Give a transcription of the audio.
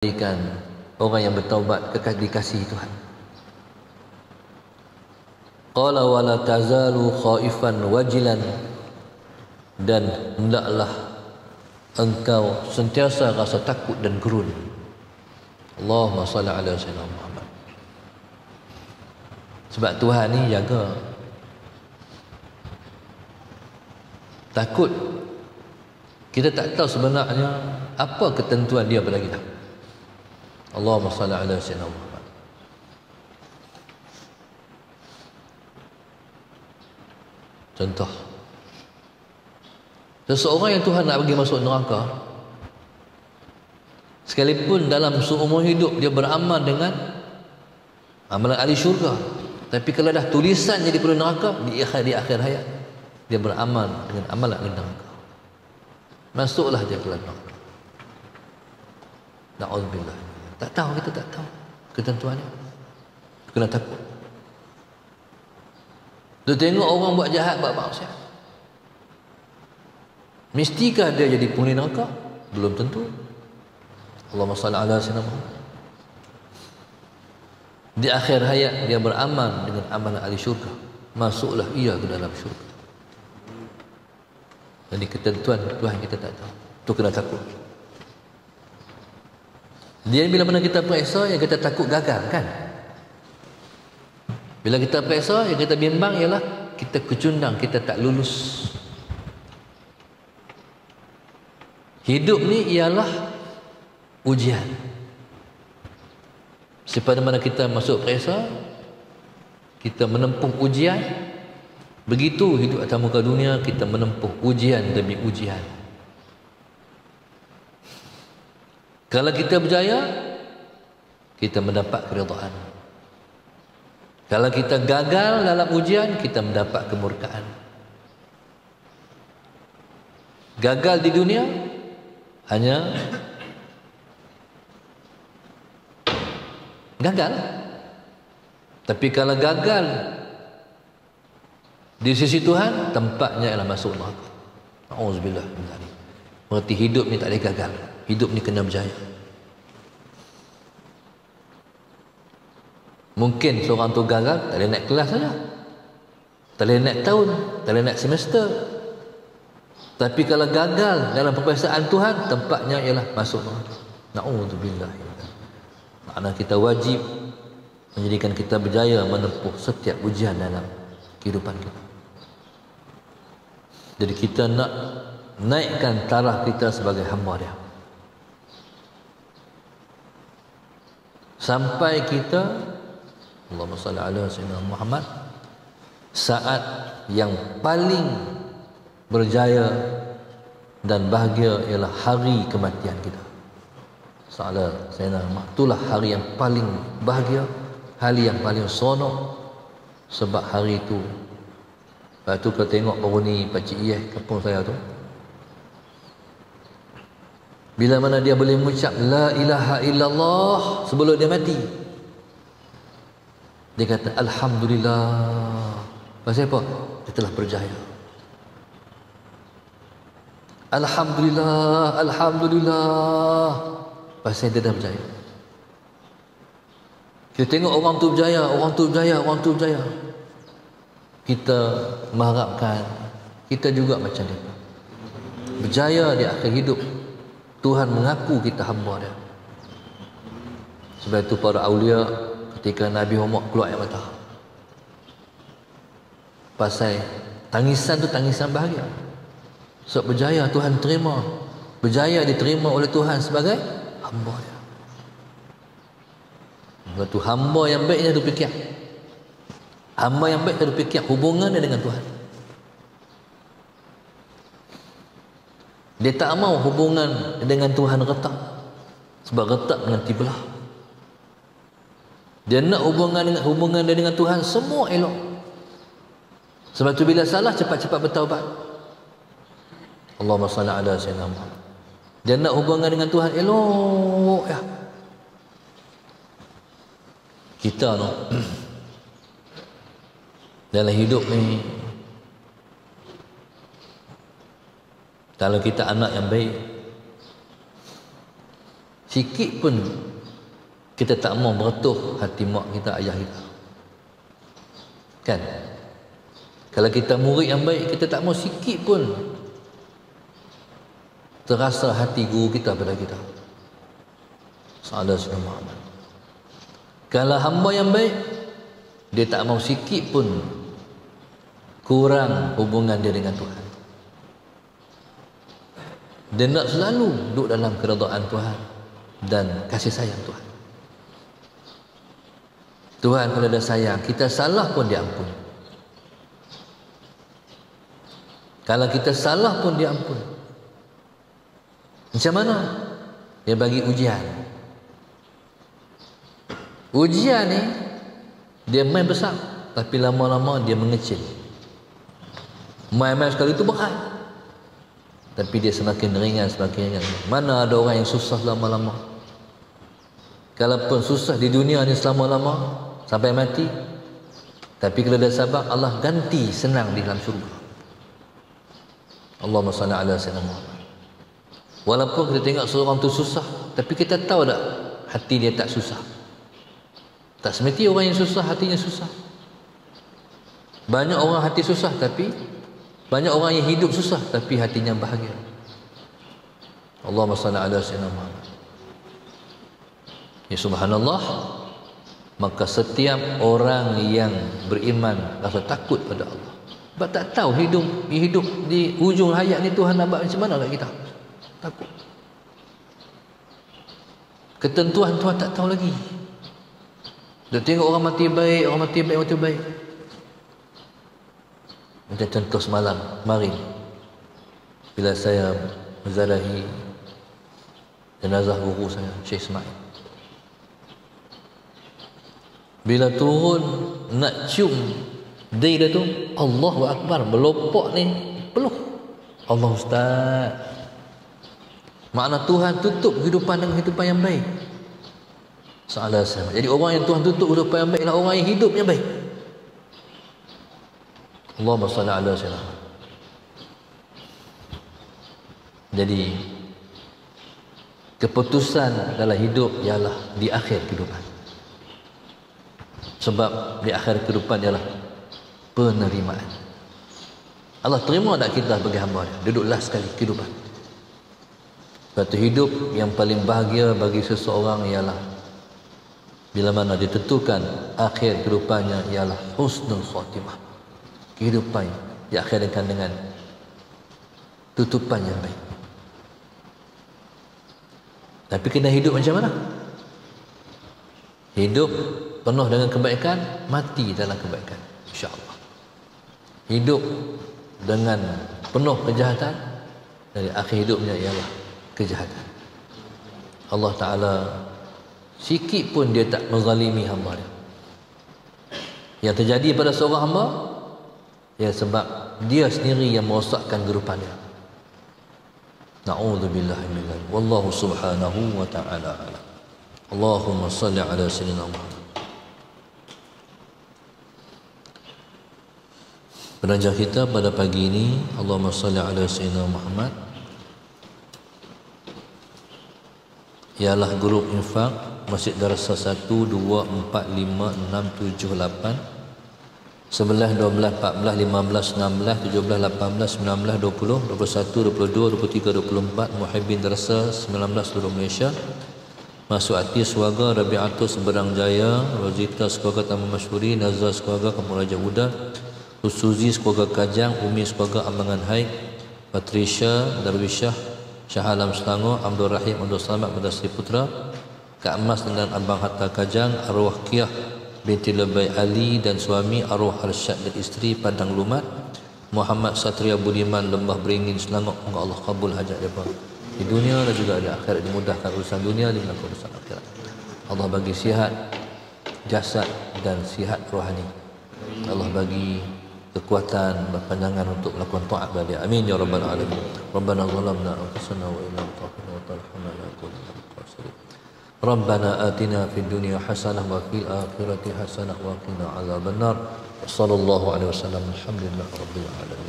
Jadikan orang yang bertaubat kekal dikasihi Tuhan. Qala wala tazalu khaifan wajilan, dan hendaklah engkau sentiasa rasa takut dan gerun. Allahumma salli ala sayyidina Muhammad. Sebab Tuhan ni jaga. Takut, kita tak tahu sebenarnya apa ketentuan dia pada kita. Allahumma salli ala sayyidina Muhammad. Contoh, seseorang yang Tuhan nak bagi masuk neraka, sekalipun dalam seumur hidup dia beramal dengan amalan ahli syurga, tapi kalau dah tulisan jadi perlu neraka, di akhir hayat dia beramal dengan amalan ahli neraka, masuklah dia ke neraka. Na'udzubillah. Tak tahu, kita tak tahu ketentuannya. Kena takut. Dia tengok orang buat jahat, buat maksiat, mestikah dia jadi penghuni neraka? Belum tentu. Allahumma salli ala sayyidina Muhammad. Di akhir hayat dia beramal dengan amalan ahli syurga, masuklah ia ke dalam syurga. Jadi ketentuan Tuhan kita tak tahu. Tu kena takut. Dia bila mana kita periksa, yang kita takut gagal, kan? Bila kita periksa, yang kita bimbang ialah kita kecundang, kita tak lulus. Hidup ni ialah ujian. Sepada mana kita masuk periksa, kita menempuh ujian. Begitu hidup atas muka dunia, kita menempuh ujian demi ujian. Kalau kita berjaya, kita mendapat keridhaan. Kalau kita gagal dalam ujian, kita mendapat kemurkaan. Gagal di dunia hanya gagal. Tapi kalau gagal di sisi Tuhan, tempatnya ialah masuk neraka. Auzubillah min dzalik. Berarti hidup ni tak boleh gagal. Hidup ni kena berjaya. Mungkin seorang tu gagal, tak boleh naik kelas saja, tak boleh naik tahun, tak boleh naik semester. Tapi kalau gagal dalam peperiksaan Tuhan, tempatnya ialah masuk neraka. Na'udzubillah. Makna kita wajib menjadikan kita berjaya menempuh setiap ujian dalam kehidupan kita. Jadi kita nak naikkan taraf kita sebagai hamba dia, sampai kita, Allahumma salli ala sayyidina Muhammad, saat yang paling berjaya dan bahagia ialah hari kematian kita. Salah sayyidina Muhammad, itulah hari yang paling bahagia, hari yang paling seronok. Sebab hari itu, lepas tu kalau tengok baru ni Pakcik Iyeh kampung saya tu, bila mana dia boleh mengucap la ilaha illallah sebelum dia mati, dia kata alhamdulillah. Pasal apa? Dia telah berjaya. Alhamdulillah, alhamdulillah. Pasal dia dah berjaya. Kita tengok orang tu berjaya, orang tu berjaya, orang tu berjaya, kita mengharapkan kita juga macam dia, berjaya di akhir hidup. Tuhan mengaku kita hamba dia. Sebab itu para awliya, ketika Nabi Muhammad keluar air mata, pasal tangisan tu tangisan bahagia. Sebab berjaya Tuhan terima, berjaya diterima oleh Tuhan sebagai hamba dia. Sebab tu hamba yang baik dia tu fikir, hamba yang baik dia tu fikir hubungan dia dengan Tuhan. Dia tak mau hubungan dengan Tuhan retak, sebab retak nanti belah. Dia nak hubungan dia dengan Tuhan semua elok. Sebab tu bila salah, cepat-cepat bertaubat. Allahumma salli ala sayyidina Muhammad. Dia nak hubungan dengan Tuhan elok ya. Kita no, dalam hidup ni, kalau kita anak yang baik, sikit pun kita tak mau meretuh hati mak kita, ayah kita. Kan? Kalau kita murid yang baik, kita tak mau sikit pun terasa hati guru kita pada kita. Sallallahu alaihi wasallam. Kalau hamba yang baik, dia tak mau sikit pun kurang hubungan dia dengan Tuhan. Dia nak selalu duduk dalam keredaan Tuhan dan kasih sayang Tuhan. Tuhan kalau dah sayang, kita salah pun dia ampun. Kalau kita salah pun dia ampun. Macam mana? Dia bagi ujian. Ujian ni dia main besar, tapi lama-lama dia mengecil. Main-main sekali itu berat, tapi dia semakin ringan, semakin ringan. Mana ada orang yang susah lama-lama? Kalaupun susah di dunia ni selama-lama sampai mati, tapi kalau dia sabar, Allah ganti senang di dalam syurga. Allahumma salli ala sayyidina Muhammad. Walaupun kita tengok seorang tu susah, tapi kita tahu tak hati dia tak susah. Tak semesti orang yang susah hatinya susah. Banyak orang hati susah, tapi banyak orang yang hidup susah tapi hatinya bahagia. Allahumma salli ala sayyidina Muhammad. Ya subhanallah, maka setiap orang yang beriman rasa takut pada Allah. Sebab tak tahu hidup di hujung hayat ni Tuhan nak buat macam mana kat kita. Takut. Ketentuan Tuhan tak tahu lagi. Dia tengok orang mati baik, orang mati baik, mati baik. Macam contoh semalam, kemarin, bila saya menzarahi jenazah guru saya, Syekh Ismail. Bila turun nak cium dia tu, Allahu Akbar, melopok ni peluk. Allah Ustaz. Makna Tuhan tutup kehidupan dengan kehidupan yang baik. Sallallahu alaihi wasallam. Jadi orang yang Tuhan tutup kehidupan yang baik ialah orang yang hidup yang baik. Allahumma salli ala sayyidina. Jadi keputusan dalam hidup ialah di akhir kehidupan. Sebab di akhir kehidupan ialah penerimaan. Allah terima tak kita sebagai hamba dia? Duduk last sekali kehidupan. Satu hidup yang paling bahagia bagi seseorang ialah bila mana ditentukan akhir kehidupannya ialah husnul khatimah. Kehidupan diakhirkan dengan tutupan yang baik. Tapi kena hidup macam mana? Hidup penuh dengan kebaikan, mati dalam kebaikan, insya-Allah. Hidup dengan penuh kejahatan, dari akhir hidupnya ialah kejahatan. Allah Ta'ala sikit pun dia tak menzalimi hamba dia. Yang terjadi pada seorang hamba ya sebab dia sendiri yang merosakkan kehidupan dia. Na'udzubillahi min dzalik. Wallahu subhanahu wa ta'ala a'lam. Allahumma salli ala sayyidina Muhammad. Belajar kita pada pagi ini, Allahumma salli ala sayyidina Muhammad, ialah grup infak Masjid Darasah 1, 2, 4, 5, 6, 7, 8, 11, 12, 14, 15, 16, 17, 18, 19, 20, 21, 22, 23, 24 Muhibbin Darasah 19 seluruh Malaysia. Masuk hati keluarga Rabi'atus Seberang Jaya, Rozita keluarga Taman Masyhuri, Nazar keluarga Kampung Raja Uda, Suzi keluarga Kajang, Umi keluarga Ambangan Haid, Patricia Darwisyah, Syah Alam Selangor, Abdul Rahim Abdul Selamat Badasri Putra, Kak Mas dengan Abang Hatta Kajang, arwah Kiyah binti Lebay Ali dan suami, arwah Arsyad dan isteri Padang Lumat, Muhammad Satria Budiman Lembah Beringin Selangor. Moga Allah kabul hajat mereka di dunia dan juga di akhirat, dimudahkan urusan dunia, dimudahkan urusan akhirat. Allah bagi sihat jasad dan sihat rohani. Allah bagi kekuatan berpanjangan untuk melakukan taat pada dia. Amin ya rabbal alamin. Rabbana zalamna anfusana wa illam taghfir wa tarhamna lanakunanna minal khasirin. Rabbana atina fid dunya hasanah wa fil akhirati hasanah wa qina adzabannar. Sallallahu alaihi wasallam. Alhamdulillah rabbil alamin.